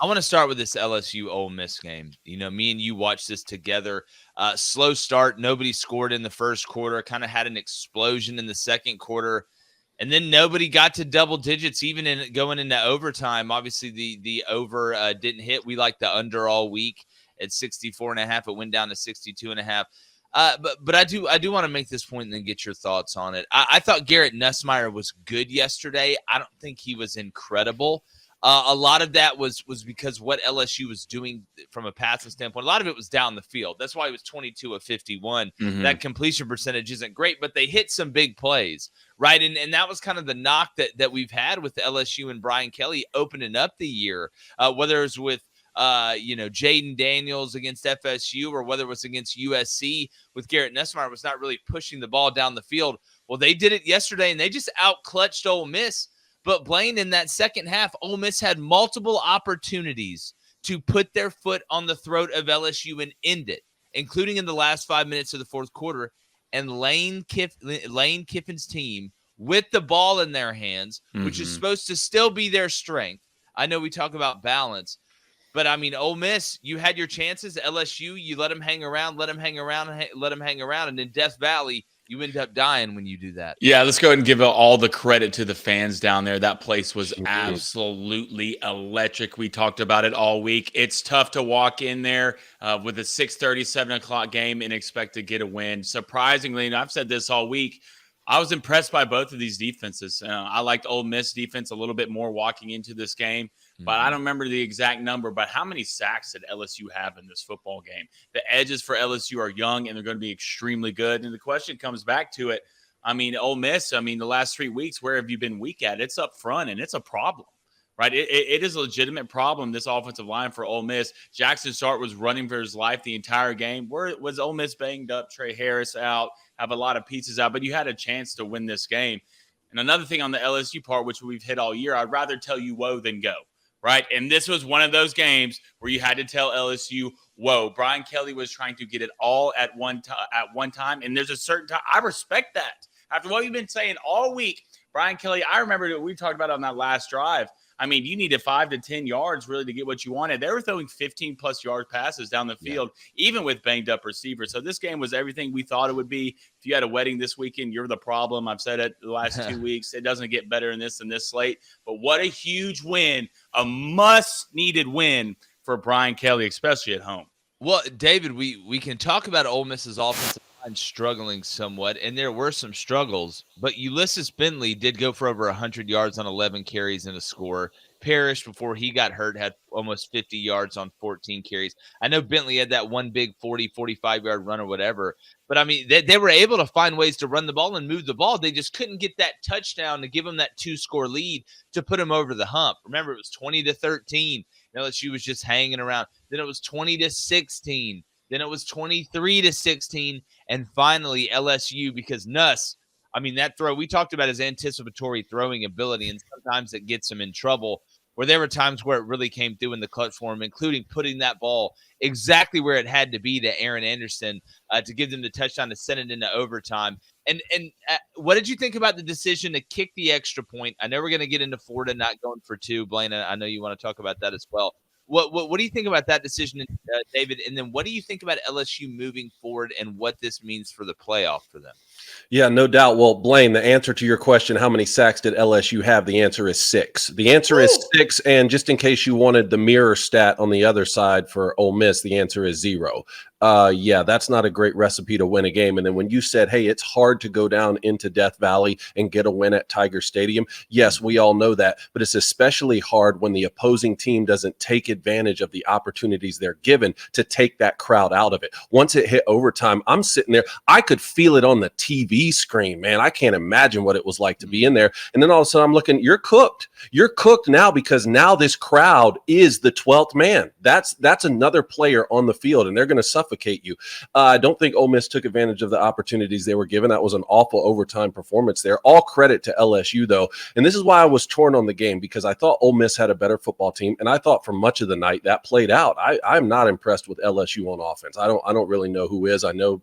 I want to start with this LSU Ole Miss game. Me and you watched this together. Slow start. Nobody scored in the first quarter. Kind of had an explosion in the second quarter. And then nobody got to double digits, even in going into overtime. Obviously, the over didn't hit. We liked the under all week at 64.5. It went down to 62.5. But I do want to make this point and then get your thoughts on it. I thought Garrett Nussmeier was good yesterday. I don't think he was incredible. A lot of that was because what LSU was doing from a passing standpoint. A lot of it was down the field. That's why it was 22 of 51. Mm-hmm. That completion percentage isn't great, but they hit some big plays, right? And that was kind of the knock that we've had with LSU and Brian Kelly opening up the year, whether it was with Jaden Daniels against FSU or whether it was against USC with Garrett Nussmeier was not really pushing the ball down the field. Well, they did it yesterday, and they just out-clutched Ole Miss. But Blaine, in that second half, Ole Miss had multiple opportunities to put their foot on the throat of LSU and end it, including in the last 5 minutes of the fourth quarter. And Lane Kiffin's team, with the ball in their hands, which is supposed to still be their strength. I know we talk about balance, but I mean, Ole Miss, you had your chances. LSU, you let them hang around. And in Death Valley, you end up dying when you do that. Yeah, let's go ahead and give all the credit to the fans down there. That place was absolutely electric. We talked about it all week. It's tough to walk in there with a 6:30, 7 o'clock game and expect to get a win. Surprisingly, and I've said this all week, I was impressed by both of these defenses. I liked Ole Miss defense a little bit more walking into this game, but I don't remember the exact number. But how many sacks did LSU have in this football game? The edges for LSU are young, and they're going to be extremely good. And the question comes back to it. I mean, Ole Miss, the last 3 weeks, where have you been weak at? It's up front, and it's a problem. Right, it is a legitimate problem, this offensive line for Ole Miss. Jackson Sart was running for his life the entire game. Where was Ole Miss banged up? Trey Harris out, have a lot of pieces out, but you had a chance to win this game. And another thing on the LSU part, which we've hit all year, I'd rather tell you whoa than go, right? And this was one of those games where you had to tell LSU, whoa. Brian Kelly was trying to get it all at one time, and there's a certain time. I respect that. After what you've been saying all week, Brian Kelly, I remember that we talked about on that last drive. You needed 5 to 10 yards really to get what you wanted. They were throwing 15-plus yard passes down the field, even with banged-up receivers. So this game was everything we thought it would be. If you had a wedding this weekend, you're the problem. I've said it the last 2 weeks. It doesn't get better in this slate. But what a huge win, a must-needed win for Brian Kelly, especially at home. Well, David, we can talk about Ole Miss's offensive line struggling somewhat, and there were some struggles, but Ulysses Bentley did go for over 100 yards on 11 carries and a score. Parrish, before he got hurt, had almost 50 yards on 14 carries. I know Bentley had that one big 40, 45-yard run or whatever, but they were able to find ways to run the ball and move the ball. They just couldn't get that touchdown to give them that 2-score lead to put them over the hump. Remember, it was 20-13. LSU was just hanging around. Then it was 20-16. Then it was 23-16. And finally, LSU, because Nuss, that throw, we talked about his anticipatory throwing ability, and sometimes it gets him in trouble, where there were times where it really came through in the clutch for him, including putting that ball exactly where it had to be to Aaron Anderson to give them the touchdown to send it into overtime. And what did you think about the decision to kick the extra point? I know we're going to get into Florida not going for 2. Blaine, I know you want to talk about that as well. What do you think about that decision, David? And then what do you think about LSU moving forward and what this means for the playoff for them? Yeah, no doubt. Well, Blaine, the answer to your question, how many sacks did LSU have? The answer is 6. The answer is 6. And just in case you wanted the mirror stat on the other side for Ole Miss, the answer is 0. Yeah, that's not a great recipe to win a game. And then when you said, hey, it's hard to go down into Death Valley and get a win at Tiger Stadium. Yes, we all know that, but it's especially hard when the opposing team doesn't take advantage of the opportunities they're given to take that crowd out of it. Once it hit overtime, I'm sitting there. I could feel it on the TV screen, man. I can't imagine what it was like to be in there. And then all of a sudden I'm looking, you're cooked. You're cooked now because now this crowd is the 12th man. That's another player on the field, and they're going to suffocate you. I don't think Ole Miss took advantage of the opportunities they were given. That was an awful overtime performance there. All credit to LSU, though. And this is why I was torn on the game, because I thought Ole Miss had a better football team, and I thought for much of the night that played out. I'm not impressed with LSU on offense. I don't really know who is. I know,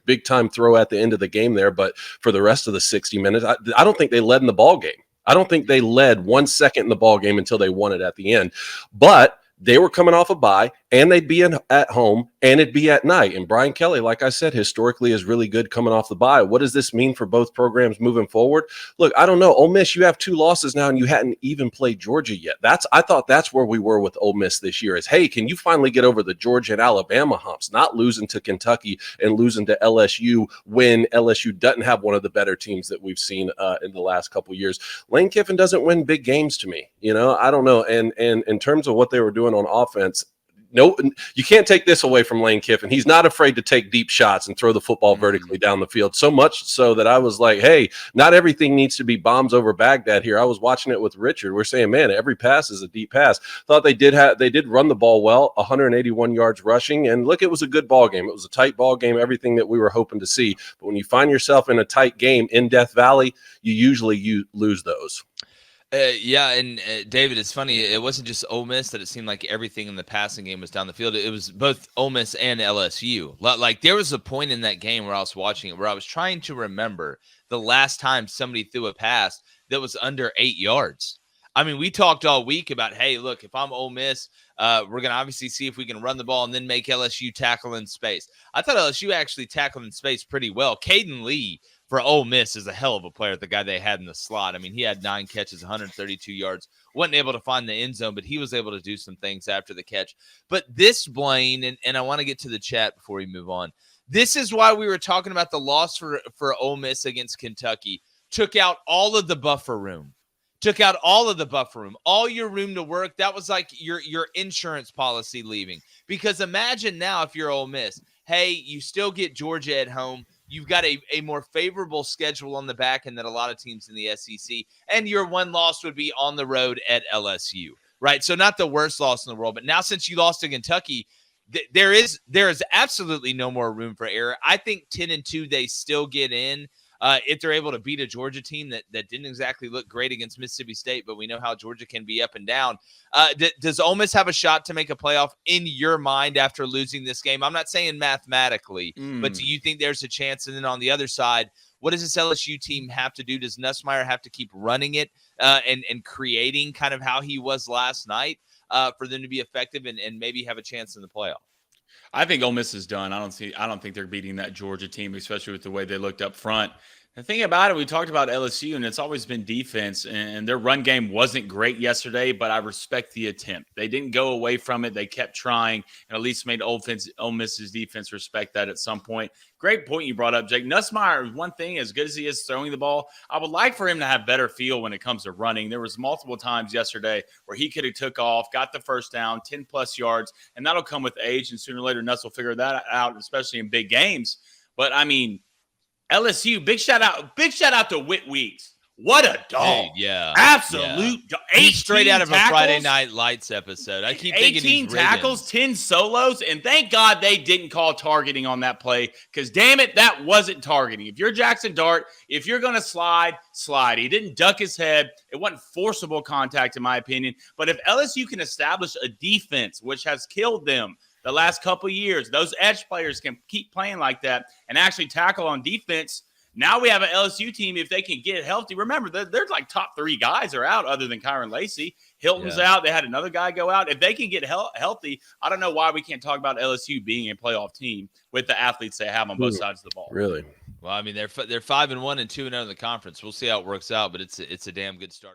big time throw at the end of the game there, but for the rest of the 60 minutes, I don't think they led in the ball game. I don't think they led 1 second in the ball game until they won it at the end. But They were coming off a bye, and they'd be at home, and it'd be at night. And Brian Kelly, like I said, historically is really good coming off the bye. What does this mean for both programs moving forward? Look, I don't know. Ole Miss, you have 2 losses now, and you hadn't even played Georgia yet. I thought that's where we were with Ole Miss this year is, hey, can you finally get over the Georgia and Alabama humps, not losing to Kentucky and losing to LSU when LSU doesn't have one of the better teams that we've seen in the last couple of years. Lane Kiffin doesn't win big games to me. I don't know. And in terms of what they were doing on offense, no, you can't take this away from Lane Kiffin. He's not afraid to take deep shots and throw the football vertically down the field, so much so that I was like, hey, not everything needs to be bombs over Baghdad here. I was watching it with Richard. We're saying, man, every pass is a deep pass. Thought they did run the ball well, 181 yards rushing, and look, it was a good ball game. It was a tight ball game, everything that we were hoping to see. But when you find yourself in a tight game in Death Valley, you lose those. Yeah, and David, it's funny. It wasn't just Ole Miss that it seemed like everything in the passing game was down the field. It was both Ole Miss and LSU. Like there was a point in that game where I was watching it where I was trying to remember the last time somebody threw a pass that was under 8 yards. I mean, we talked all week about, hey, look, if I'm Ole Miss, we're going to obviously see if we can run the ball and then make LSU tackle in space. I thought LSU actually tackled in space pretty well. Caden Lee for Ole Miss is a hell of a player, the guy they had in the slot. I mean, he had 9 catches, 132 yards, wasn't able to find the end zone, but he was able to do some things after the catch. But this, Blaine, and I want to get to the chat before we move on. This is why we were talking about the loss for Ole Miss against Kentucky. Took out all of the buffer room. All your room to work. That was like your insurance policy leaving. Because imagine now if you're Ole Miss, hey, you still get Georgia at home. You've got a more favorable schedule on the back end than a lot of teams in the SEC. And your one loss would be on the road at LSU, right? So not the worst loss in the world. But now since you lost to Kentucky, there is absolutely no more room for error. I think 10-2, they still get in. If they're able to beat a Georgia team that didn't exactly look great against Mississippi State, but we know how Georgia can be up and down. Does Ole Miss have a shot to make a playoff in your mind after losing this game? I'm not saying mathematically, but do you think there's a chance? And then on the other side, what does this LSU team have to do? Does Nussmeier have to keep running it and creating kind of how he was last night for them to be effective and maybe have a chance in the playoff? I think Ole Miss is done. I don't think they're beating that Georgia team, especially with the way they looked up front. The thing about it, we talked about LSU, and it's always been defense, and their run game wasn't great yesterday, but I respect the attempt. They didn't go away from it. They kept trying, and at least made Ole Miss's defense respect that at some point. Great point you brought up, Jake. Nussmeier, one thing, as good as he is throwing the ball, I would like for him to have better feel when it comes to running. There was multiple times yesterday where he could have took off, got the first down, 10-plus yards, and that'll come with age, and sooner or later Nuss will figure that out, especially in big games. But, I mean, LSU, big shout out to Whit Weeks. What a dog. Hey, yeah. Absolute dog. He's straight out of a Friday Night Lights episode. I keep thinking 18 tackles, 10 solos, and thank God they didn't call targeting on that play because, damn it, that wasn't targeting. If you're Jackson Dart, if you're going to slide. He didn't duck his head. It wasn't forcible contact, in my opinion. But if LSU can establish a defense, which has killed them the last couple of years, those edge players can keep playing like that and actually tackle on defense. Now we have an LSU team, if they can get healthy. Remember, there's like top 3 guys are out other than Kyron Lacey. Hilton's out. They had another guy go out. If they can get healthy, I don't know why we can't talk about LSU being a playoff team with the athletes they have on both sides of the ball. Really? Well, I mean, they're 5-1 and 2-0 in the conference. We'll see how it works out, but it's a damn good start.